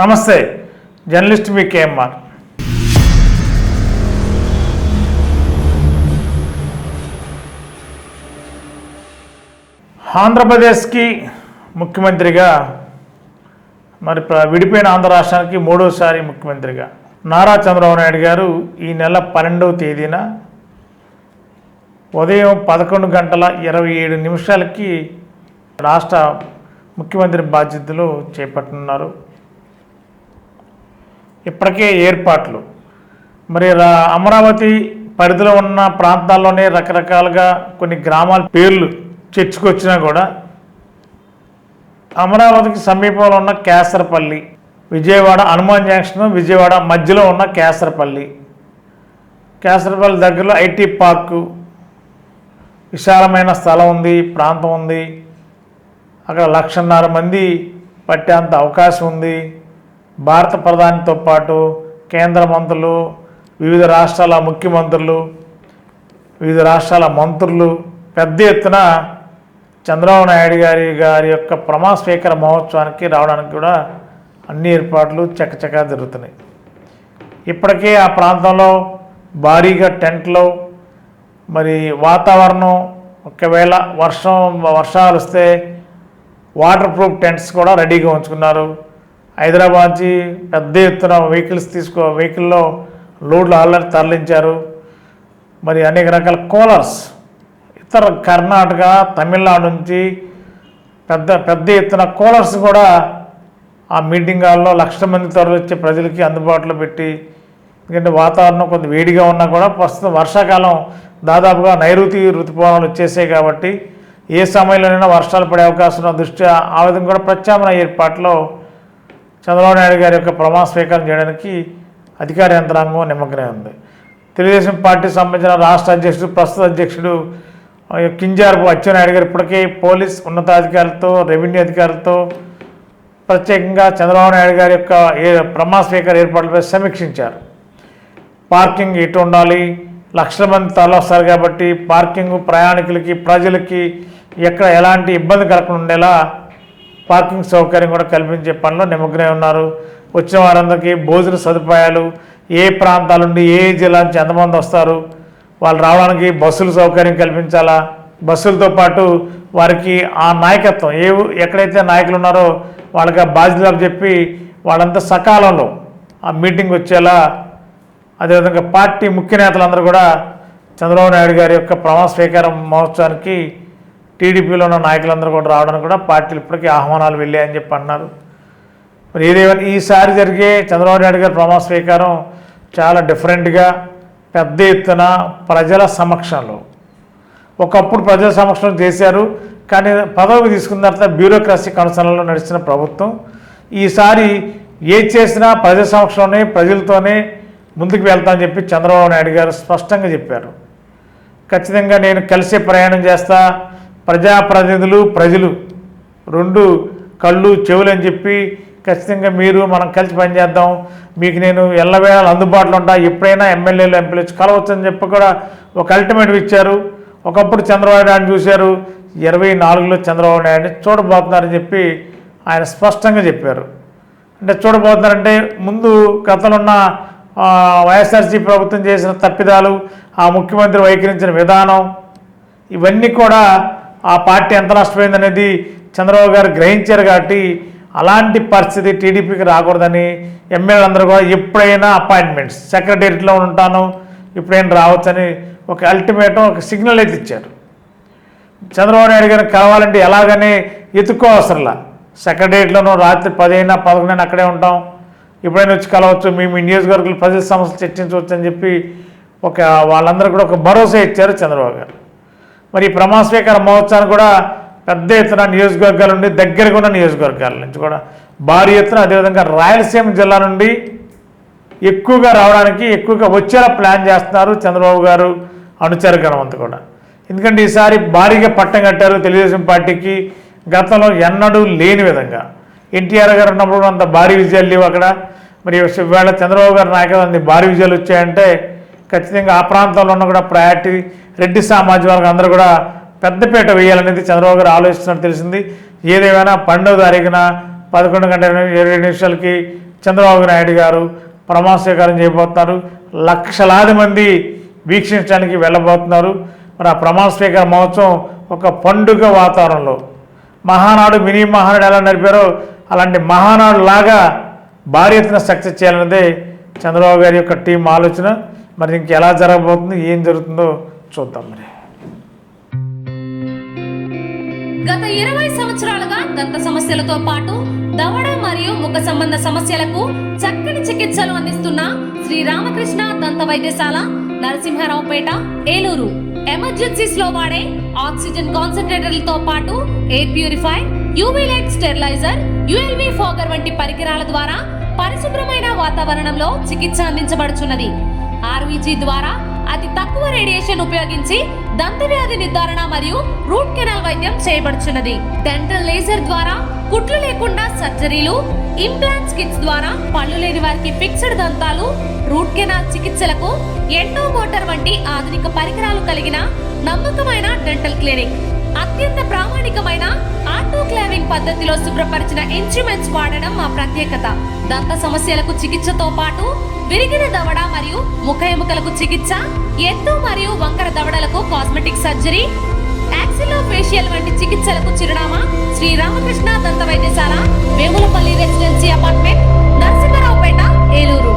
నమస్తే, జర్నలిస్ట్ మీ కేఎంఆర్. ఆంధ్రప్రదేశ్కి ముఖ్యమంత్రిగా విడిపోయిన ఆంధ్ర రాష్ట్రానికి మూడోసారి ముఖ్యమంత్రిగా నారా చంద్రబాబు నాయుడు గారు ఈ నెల 12వ తేదీన ఉదయం 11:27 రాష్ట్ర ముఖ్యమంత్రి బాధ్యతలు చేపట్టనున్నారు. ఇప్పటికే ఏర్పాట్లు అమరావతి పరిధిలో ఉన్న ప్రాంతాల్లోనే రకరకాలుగా కొన్ని గ్రామాల పేర్లు చర్చకొచ్చినా కూడా అమరావతికి సమీపంలో ఉన్న కేసరపల్లి, విజయవాడ హనుమాన్ జంక్షన్, విజయవాడ మధ్యలో ఉన్న కేసరపల్లి దగ్గరలో ఐటీ పార్కు, విశాలమైన స్థలం ఉంది, ప్రాంతం ఉంది. అక్కడ 1,50,000 మంది పట్టేంత అవకాశం ఉంది. భారత ప్రధానితో పాటు కేంద్ర మంత్రులు, వివిధ రాష్ట్రాల ముఖ్యమంత్రులు, వివిధ రాష్ట్రాల మంత్రులు పెద్ద ఎత్తున చంద్రబాబు నాయుడు గారి యొక్క ప్రమాణ స్వీకార మహోత్సవానికి రావడానికి కూడా అన్ని ఏర్పాట్లు చకచకా జరుగుతున్నాయి. ఇప్పటికే ఆ ప్రాంతంలో భారీగా టెంట్లు, వాతావరణం ఒకవేళ వర్షాలు వస్తే వాటర్ ప్రూఫ్ టెంట్స్ కూడా రెడీగా ఉంచుకున్నారు. హైదరాబాద్ నుంచి పెద్ద ఎత్తున వెహికల్లో లోడ్లు ఆల్రెడీ తరలించారు. అనేక రకాల కూలర్స్ ఇతర కర్ణాటక, తమిళనాడు నుంచి పెద్ద ఎత్తున కూలర్స్ కూడా ఆ మీటింగ్ హాల్లో 1,00,000 మంది తరలిచ్చే ప్రజలకి అందుబాటులో పెట్టి, ఎందుకంటే వాతావరణం కొంత వేడిగా ఉన్నా కూడా ప్రస్తుతం వర్షాకాలం దాదాపుగా నైరుతి ఋతుపవనాలు వచ్చేసాయి కాబట్టి ఏ సమయంలోనైనా వర్షాలు పడే అవకాశం ఉన్న దృష్ట్యా ఆ విధంగా కూడా ప్రత్యామ్నాయ ఏర్పాట్లో చంద్రబాబు నాయుడు గారి యొక్క ప్రమాణ స్వీకారం చేయడానికి అధికార యంత్రాంగం నిమగ్నమై ఉంది. తెలుగుదేశం పార్టీ సంబంధించిన రాష్ట్ర అధ్యక్షుడు, ప్రస్తుత అధ్యక్షుడు కింజారపు అచ్చెన్నాయుడు గారు ఇప్పటికే పోలీస్ ఉన్నతాధికారులతో, రెవెన్యూ అధికారులతో ప్రత్యేకంగా చంద్రబాబు నాయుడు గారి యొక్క ప్రమాణ స్వీకార ఏర్పాట్లపై సమీక్షించారు. పార్కింగ్ ఎటు ఉండాలి, 1,00,000 మంది తరలిస్తారు కాబట్టి పార్కింగ్ ప్రయాణికులకి, ప్రజలకి ఎక్కడ ఎలాంటి ఇబ్బంది కలగకుండా ఉండేలా పార్కింగ్ సౌకర్యం కూడా కల్పించే పనిలో నిమగ్నమై ఉన్నారు. వచ్చిన వారందరికీ భోజన సదుపాయాలు, ఏ ప్రాంతాల నుండి ఏ జిల్లా నుంచి ఎంతమంది వస్తారు, వాళ్ళు రావడానికి బస్సుల సౌకర్యం కల్పించాలా. బస్సులతో పాటు వారికి ఆ నాయకత్వం ఎక్కడైతే నాయకులు ఉన్నారో వాళ్ళకి ఆ బాధ్యతలు చెప్పి వాళ్ళంతా సకాలంలో ఆ మీటింగ్ వచ్చేలా, అదేవిధంగా పార్టీ ముఖ్య నేతలందరూ కూడా చంద్రబాబు నాయుడు గారి యొక్క ప్రమాణ స్వీకారం మహోత్సవానికి టీడీపీలో ఉన్న నాయకులందరూ కూడా రావడానికి కూడా పార్టీలు ఇప్పటికీ ఆహ్వానాలు వెళ్ళాయని చెప్పి అన్నారు. ఏదేమైనా ఈసారి జరిగే చంద్రబాబు నాయుడు గారి ప్రమాణ స్వీకారం చాలా డిఫరెంట్గా, పెద్ద ఎత్తున ప్రజల సమక్షంలో, ఒకప్పుడు ప్రజల సమక్షంలో చేశారు కానీ పదవి తీసుకున్న తర్వాత బ్యూరోక్రసీ కనుసరణలో నడిచిన ప్రభుత్వం ఈసారి ఏది చేసినా ప్రజల సమక్షంలోనే, ప్రజలతోనే ముందుకు వెళ్తామని చెప్పి చంద్రబాబు నాయుడు గారు స్పష్టంగా చెప్పారు. ఖచ్చితంగా నేను కలిసే ప్రయాణం చేస్తా, ప్రజాప్రతినిధులు, ప్రజలు రెండు కళ్ళు చెవులు అని చెప్పి ఖచ్చితంగా మనం కలిసి పనిచేద్దాం, మీకు నేను ఎల్లవేళ అందుబాటులో ఉంటా, ఎప్పుడైనా ఎమ్మెల్యేలు, ఎంపీలు వచ్చి కలవచ్చు అని చెప్పి కూడా ఒక అల్టిమేటివ్ ఇచ్చారు. ఒకప్పుడు చంద్రబాబు నాయుడు చూశారు, 24లో చంద్రబాబు నాయుడిని చూడబోతున్నారని చెప్పి ఆయన స్పష్టంగా చెప్పారు. అంటే చూడబోతున్నారంటే ముందు గతంలో ఉన్న వైఎస్ఆర్సీ ప్రభుత్వం చేసిన తప్పిదాలు, ఆ ముఖ్యమంత్రి వైఖరించిన విధానం, ఇవన్నీ కూడా ఆ పార్టీ ఎంత నష్టపోయిందనేది చంద్రబాబు గారు గ్రహించారు. కాబట్టి అలాంటి పరిస్థితి టీడీపీకి రాకూడదని ఎమ్మెల్యేలందరూ కూడా ఎప్పుడైనా అపాయింట్మెంట్స్ సెక్రటేరియట్లో ఉంటాను, ఎప్పుడైనా రావచ్చని ఒక అల్టిమేటం, ఒక సిగ్నల్ అయితే ఇచ్చారు. చంద్రబాబు నాయుడు గారిని కలవాలంటే ఎలాగనే ఎత్తుకోవసరంలా, సెక్రటేరియట్లోనూ రాత్రి 10 అయినా 11 అక్కడే ఉంటాం, ఎప్పుడైనా వచ్చి కలవచ్చు, మేము ఈ నియోజకవర్గాలు ప్రజల సమస్యలు చర్చించవచ్చు అని చెప్పి వాళ్ళందరూ కూడా ఒక భరోసా ఇచ్చారు చంద్రబాబు గారు. ఈ ప్రమాణ స్వీకార మహోత్సవాన్ని కూడా పెద్ద ఎత్తున నియోజకవర్గాల నుండి, దగ్గరగా ఉన్న నియోజకవర్గాల నుంచి కూడా భారీ ఎత్తున, అదేవిధంగా రాయలసీమ జిల్లా నుండి ఎక్కువగా రావడానికి, ఎక్కువగా వచ్చేలా ప్లాన్ చేస్తున్నారు చంద్రబాబు గారు అనుచరగణం అంతా కూడా. ఎందుకంటే ఈసారి భారీగా పట్టం కట్టారు తెలుగుదేశం పార్టీకి, గతంలో ఎన్నడూ లేని విధంగా. ఎన్టీఆర్ గారు ఉన్నప్పుడు అంత భారీ విజయాలు లేవు అక్కడ. ఇవాళ చంద్రబాబు గారి నాయకత్వం భారీ విజయాలు వచ్చాయంటే ఖచ్చితంగా ఆ ప్రాంతంలో ఉన్న కూడా ప్రయారిటీ రెడ్డి సామాజిక వర్గం అందరూ కూడా పెద్దపీట వేయాలనేది చంద్రబాబు గారు ఆలోచిస్తున్నట్టు తెలిసింది. ఏదేమైనా 12వ తారీఖున 11:20 చంద్రబాబు నాయుడు గారు ప్రమాణ స్వీకారం చేయబోతున్నారు. లక్షలాది మంది వీక్షించడానికి వెళ్ళబోతున్నారు. మరి ఆ ప్రమాణ స్వీకార మహోత్సవం ఒక పండుగ వాతావరణంలో మహానాడు మినీ మహానాడు ఎలా నడిపారో అలాంటి మహానాడు లాగా భారీ ఎత్తున సక్సెస్ చేయాలన్నదే చంద్రబాబు గారి యొక్క టీం ఆలోచన. మరి ఇంకెలా జరగబోతుంది, ఏం జరుగుతుందో చూద్దాం. మరి గత 20 సంవత్సరాలుగా దంత సమస్యలతో పాటు దవడ మరియు ముఖ సంబంధ సమస్యలకు చక్కని చికిత్సలు అందిస్తున్న శ్రీ రామకృష్ణ దంత వైద్యశాల, నరసింహారావుపేట, ఏలూరు. ఎమర్జెన్సీస్ లో వాడే ఆక్సిజన్ కాన్సంట్రేటర్లతో పాటు air purify, UV light steriliser, ULV fogger వంటి పరికరాల ద్వారా పరిశుభ్రమైన వాతావరణంలో చికిత్స అందించబడుచున్నది. ఆర్వీజీ ద్వారా అతి తక్కువ రేడియేషన్ ఉపయోగించి దంత వ్యాధి నిర్ధారణ మరియు రూట్ కెనాల్ వైద్యం చేయబడుచున్నది. డెంటల్ లేజర్ ద్వారా కుట్లు లేకుండా సర్జరీలు, ఇంప్లాంట్స్ కిట్స్ ద్వారా పళ్ళు లేని వారికి ఫిక్స్డ్ దంతాలు, రూట్ కెనాల్ చికిత్సలకు ఎండో మోటార్ వంటి ఆధునిక పరికరాలు కలిగిన నమ్మకమైన డెంటల్ క్లినిక్. అత్యంత ప్రామాణికమైన ఆటోక్లావింగ్ పద్ధతిలో శుభ్రపరిచిన ఇన్స్ట్రుమెంట్స్ వాడడం మా ప్రత్యేకత. దంత సమస్యలకు చికిత్సతో పాటు విరిగిన దవడ మరియు ముఖ ఎముకలకు చికిత్స, ఎత్తు మరియు వంకర దవడలకు కాస్మెటిక్ సర్జరీ, యాక్సిలోఫేషియల్ వంటి చికిత్సలకు చిరునామా శ్రీ రామకృష్ణ దంత వైద్యశాల, వేములపల్లి రెసిడెన్సీ అపార్ట్మెంట్, నరసింహారావుపేట, ఏలూరు.